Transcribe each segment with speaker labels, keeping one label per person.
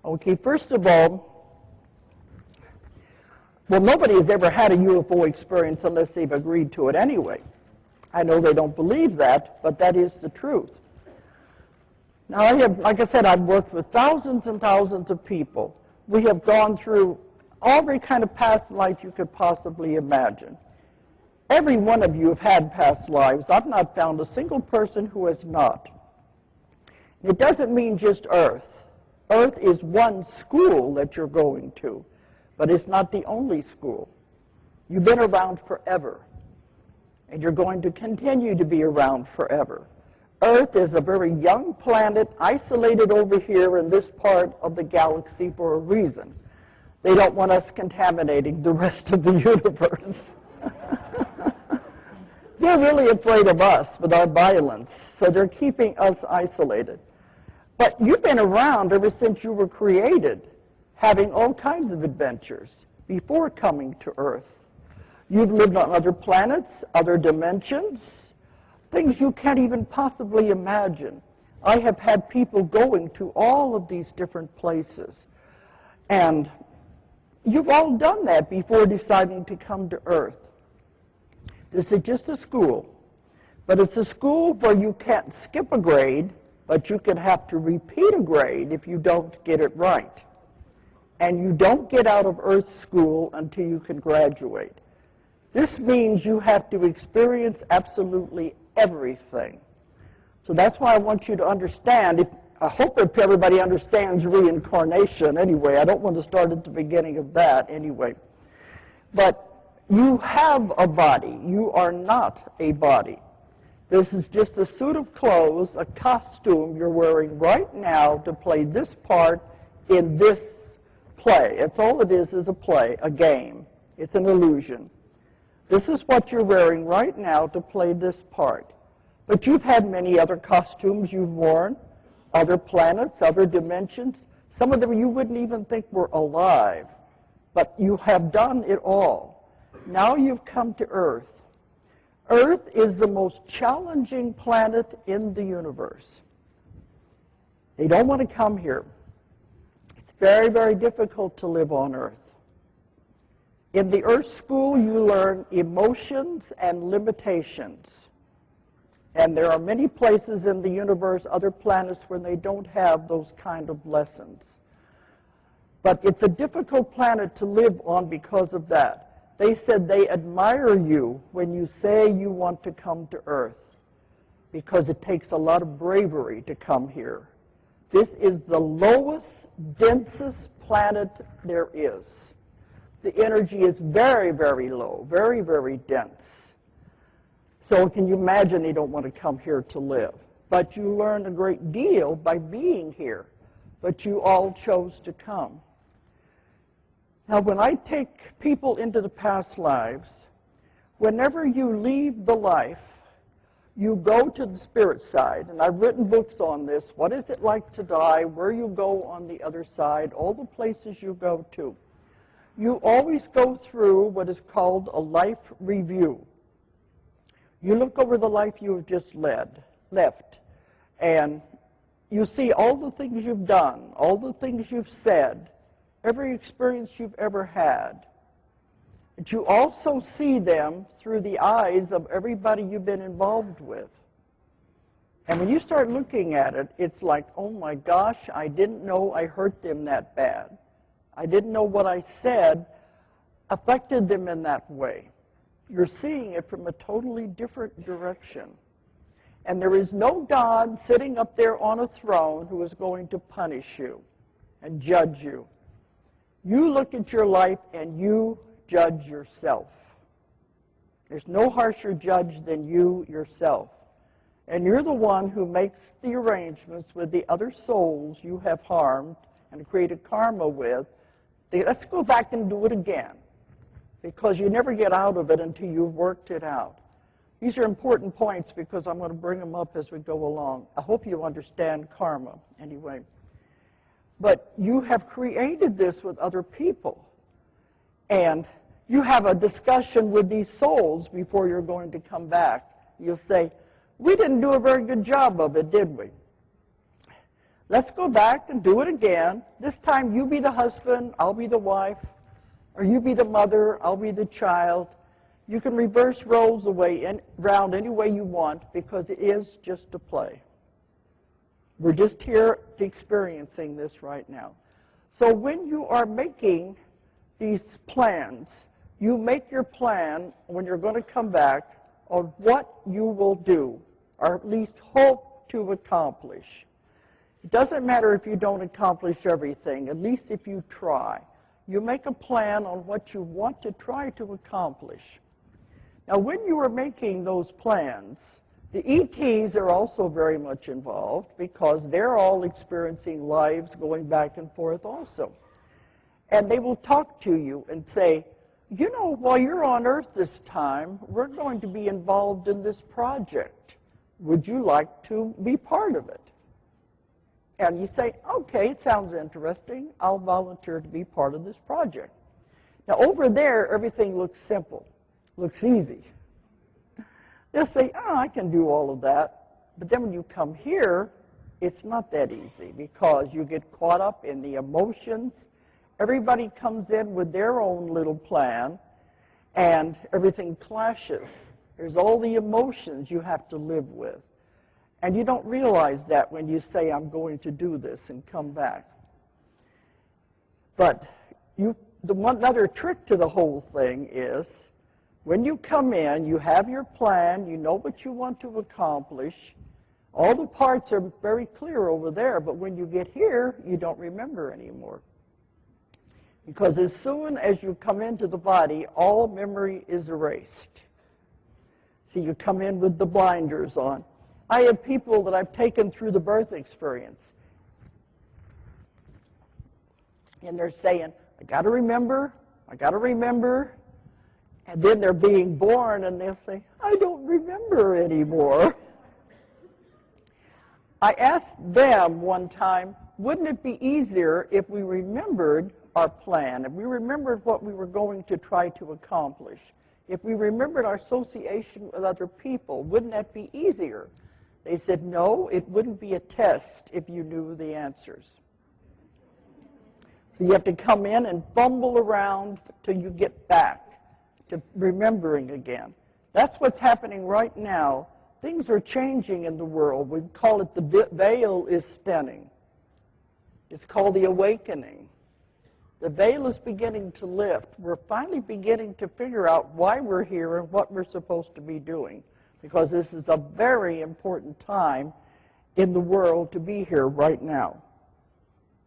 Speaker 1: Okay, first of all, well, nobody has ever had a UFO experience unless they've agreed to it anyway. I know they don't believe that, but that is the truth. Now, like I said, I've worked with thousands and thousands of people. We have gone through every kind of past life you could possibly imagine. Every one of you have had past lives. I've not found a single person who has not. It doesn't mean just Earth. Earth is one school that you're going to, but it's not the only school. You've been around forever, and you're going to continue to be around forever. Earth is a very young planet, isolated over here in this part of the galaxy for a reason. They don't want us contaminating the rest of the universe. They're really afraid of us with our violence, so they're keeping us isolated. But you've been around ever since you were created, having all kinds of adventures before coming to Earth. You've lived on other planets, other dimensions, things you can't even possibly imagine. I have had people going to all of these different places. And you've all done that before deciding to come to Earth. This is just a school. But it's a school where you can't skip a grade, but you could have to repeat a grade if you don't get it right. And you don't get out of Earth school until you can graduate. This means you have to experience absolutely everything. So that's why I want you to understand. I hope that everybody understands reincarnation anyway. I don't want to start at the beginning of that anyway. But you have a body. You are not a body. This is just a suit of clothes, a costume you're wearing right now to play this part in this play. It's all it is a play, a game. It's an illusion. This is what you're wearing right now to play this part. But you've had many other costumes you've worn, other planets, other dimensions. Some of them you wouldn't even think were alive. But you have done it all. Now you've come to Earth. Earth is the most challenging planet in the universe. They don't want to come here. It's very, very difficult to live on Earth. In the Earth school, you learn emotions and limitations. And there are many places in the universe, other planets, where they don't have those kind of lessons. But it's a difficult planet to live on because of that. They said they admire you when you say you want to come to Earth, because it takes a lot of bravery to come here. This is the lowest, densest planet there is. The energy is very, very low, very, very dense. So can you imagine they don't want to come here to live? But you learn a great deal by being here. But you all chose to come. Now, when I take people into the past lives, whenever you leave the life, you go to the spirit side. And I've written books on this. What is it like to die? Where you go on the other side? All the places you go to. You always go through what is called a life review. You look over the life you have just left, and you see all the things you've done, all the things you've said, every experience you've ever had. But you also see them through the eyes of everybody you've been involved with. And when you start looking at it, it's like, oh my gosh, I didn't know I hurt them that bad. I didn't know what I said affected them in that way. You're seeing it from a totally different direction. And there is no God sitting up there on a throne who is going to punish you and judge you. You look at your life and you judge yourself. There's no harsher judge than you yourself. And you're the one who makes the arrangements with the other souls you have harmed and created karma with. Let's go back and do it again, because you never get out of it until you've worked it out. These are important points because I'm going to bring them up as we go along. I hope you understand karma anyway. But you have created this with other people. And you have a discussion with these souls before you're going to come back. You'll say, we didn't do a very good job of it, did we? Let's go back and do it again. This time you be the husband, I'll be the wife, or you be the mother, I'll be the child. You can reverse roles around any way you want because it is just a play. We're just here experiencing this right now. So when you are making these plans, you make your plan when you're going to come back on what you will do, or at least hope to accomplish. It doesn't matter if you don't accomplish everything, at least if you try. You make a plan on what you want to try to accomplish. Now, when you are making those plans, the ETs are also very much involved because they're all experiencing lives going back and forth also. And they will talk to you and say, you know, while you're on Earth this time, we're going to be involved in this project. Would you like to be part of it? And you say, okay, it sounds interesting. I'll volunteer to be part of this project. Now, over there, everything looks simple, looks easy. They'll say, oh, I can do all of that. But then when you come here, it's not that easy because you get caught up in the emotions. Everybody comes in with their own little plan, and everything clashes. There's all the emotions you have to live with. And you don't realize that when you say, I'm going to do this and come back. But another trick to the whole thing is, when you come in, you have your plan, you know what you want to accomplish. All the parts are very clear over there, but when you get here, you don't remember anymore. Because as soon as you come into the body, all memory is erased. So you come in with the blinders on. I have people that I've taken through the birth experience. And they're saying, I got to remember, I got to remember. And then they're being born, and they'll say, I don't remember anymore. I asked them one time, wouldn't it be easier if we remembered our plan, if we remembered what we were going to try to accomplish, if we remembered our association with other people, wouldn't that be easier? They said, no, it wouldn't be a test if you knew the answers. So you have to come in and fumble around till you get back to remembering again. That's what's happening right now. Things are changing in the world. We call it the veil is spinning. It's called the awakening. The veil is beginning to lift. We're finally beginning to figure out why we're here and what we're supposed to be doing, because this is a very important time in the world to be here right now.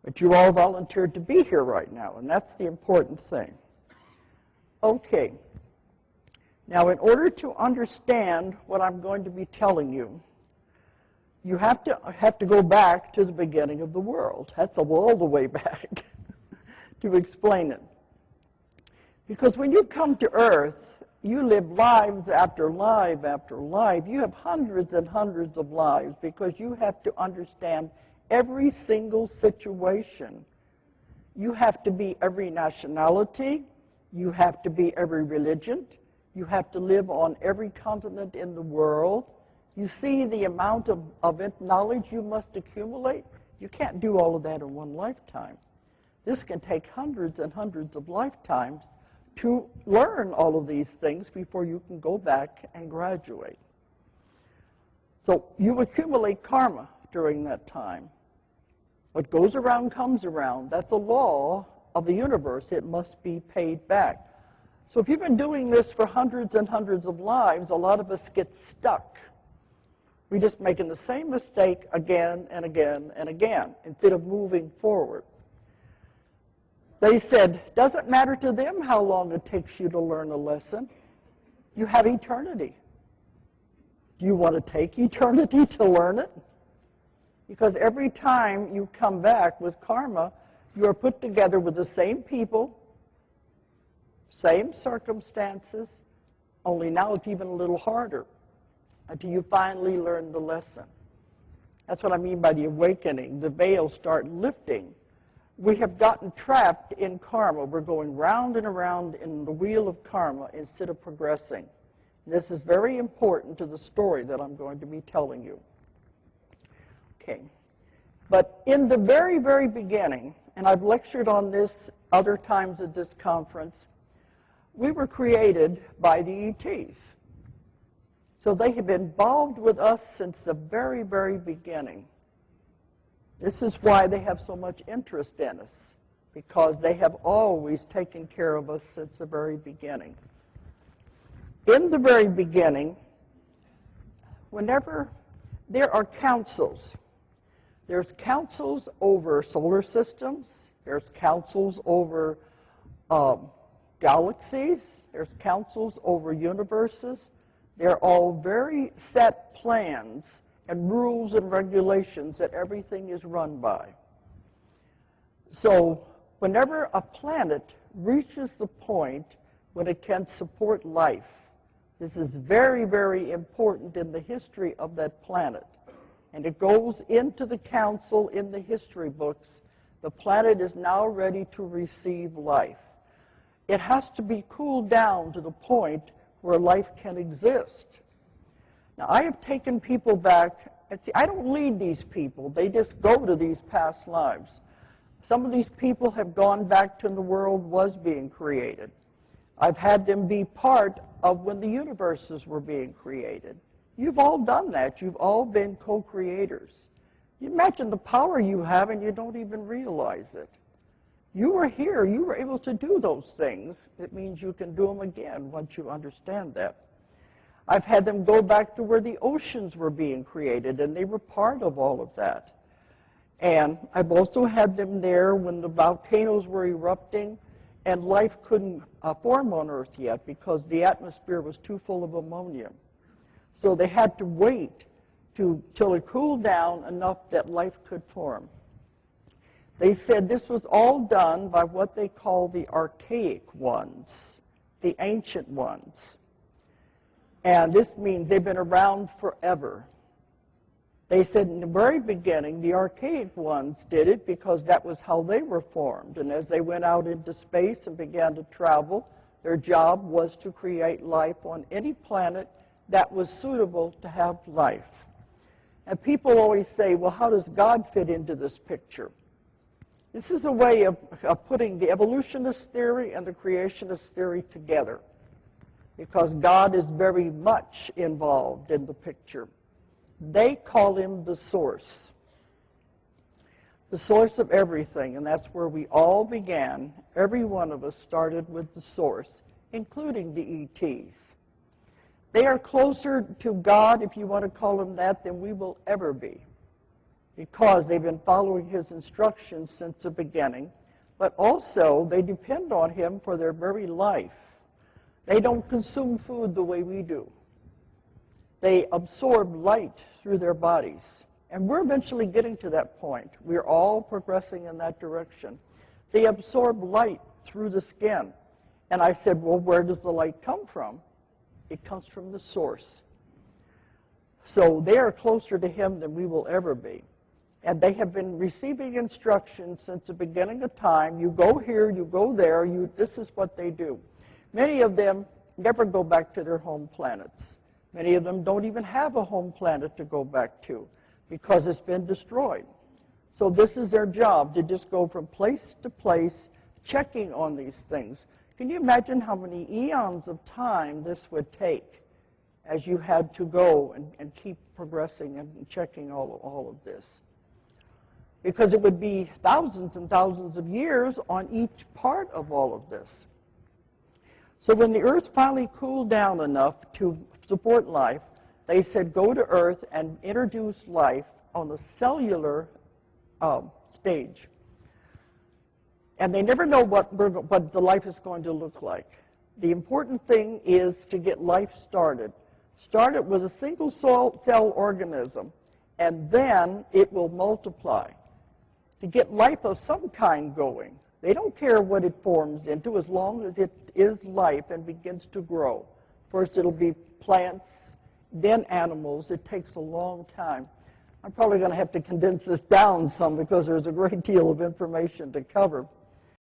Speaker 1: But you all volunteered to be here right now, and that's the important thing. Okay. Now, in order to understand what I'm going to be telling you, you have to go back to the beginning of the world. That's all the way back to explain it. Because when you come to Earth, you live lives after life after life. You have hundreds and hundreds of lives because you have to understand every single situation. You have to be every nationality. You have to be every religion. You have to live on every continent in the world. You see the amount of knowledge you must accumulate? You can't do all of that in one lifetime. This can take hundreds and hundreds of lifetimes to learn all of these things before you can go back and graduate. So you accumulate karma during that time. What goes around comes around. That's a law of the universe. It must be paid back. So if you've been doing this for hundreds and hundreds of lives, a lot of us get stuck. We're just making the same mistake again and again and again instead of moving forward. They said, doesn't matter to them how long it takes you to learn a lesson. You have eternity. Do you want to take eternity to learn it? Because every time you come back with karma, you are put together with the same people, same circumstances, only now it's even a little harder until you finally learn the lesson. That's what I mean by the awakening. The veils start lifting. We have gotten trapped in karma. We're going round and around in the wheel of karma instead of progressing. This is very important to the story that I'm going to be telling you. Okay. But in the very, very beginning, and I've lectured on this other times at this conference, we were created by the ETs. So they have been involved with us since the very, very beginning. This is why they have so much interest in us, because they have always taken care of us since the very beginning. In the very beginning, whenever there are councils, there's councils over solar systems, there's councils over galaxies, there's councils over universes. They're all very set plans and rules and regulations that everything is run by. So whenever a planet reaches the point when it can support life, this is very, very important in the history of that planet. And it goes into the council in the history books. The planet is now ready to receive life. It has to be cooled down to the point where life can exist. Now, I have taken people back, and see, I don't lead these people. They just go to these past lives. Some of these people have gone back to when the world was being created. I've had them be part of when the universes were being created. You've all done that. You've all been co-creators. You imagine the power you have and you don't even realize it. You were here. You were able to do those things. It means you can do them again once you understand that. I've had them go back to where the oceans were being created, and they were part of all of that. And I've also had them there when the volcanoes were erupting and life couldn't form on Earth yet because the atmosphere was too full of ammonia. So they had to wait till it cooled down enough that life could form. They said this was all done by what they call the archaic ones, the ancient ones. And this means they've been around forever. They said in the very beginning, the archaic ones did it because that was how they were formed. And as they went out into space and began to travel, their job was to create life on any planet that was suitable to have life. And people always say, well, how does God fit into this picture? This is a way of putting the evolutionist theory and the creationist theory together, because God is very much involved in the picture. They call him the source of everything, and that's where we all began. Every one of us started with the source, including the ETs. They are closer to God, if you want to call him that, than we will ever be, because they've been following his instructions since the beginning, but also they depend on him for their very life. They don't consume food the way we do. They absorb light through their bodies. And we're eventually getting to that point. We're all progressing in that direction. They absorb light through the skin. And I said, well, where does the light come from? It comes from the source. So they are closer to him than we will ever be. And they have been receiving instructions since the beginning of time. You go here, you go there, this is what they do. Many of them never go back to their home planets. Many of them don't even have a home planet to go back to because it's been destroyed. So this is their job, to just go from place to place, checking on these things. Can you imagine how many eons of time this would take as you had to go and keep progressing and checking all of this? Because it would be thousands and thousands of years on each part of all of this. So when the Earth finally cooled down enough to support life, they said go to Earth and introduce life on the cellular stage. And they never know what the life is going to look like. The important thing is to get life started. Start it with a single cell organism, and then it will multiply. To get life of some kind going, they don't care what it forms into as long as it is life and begins to grow. First it'll be plants, then animals. It takes a long time. I'm probably going to have to condense this down some because there's a great deal of information to cover.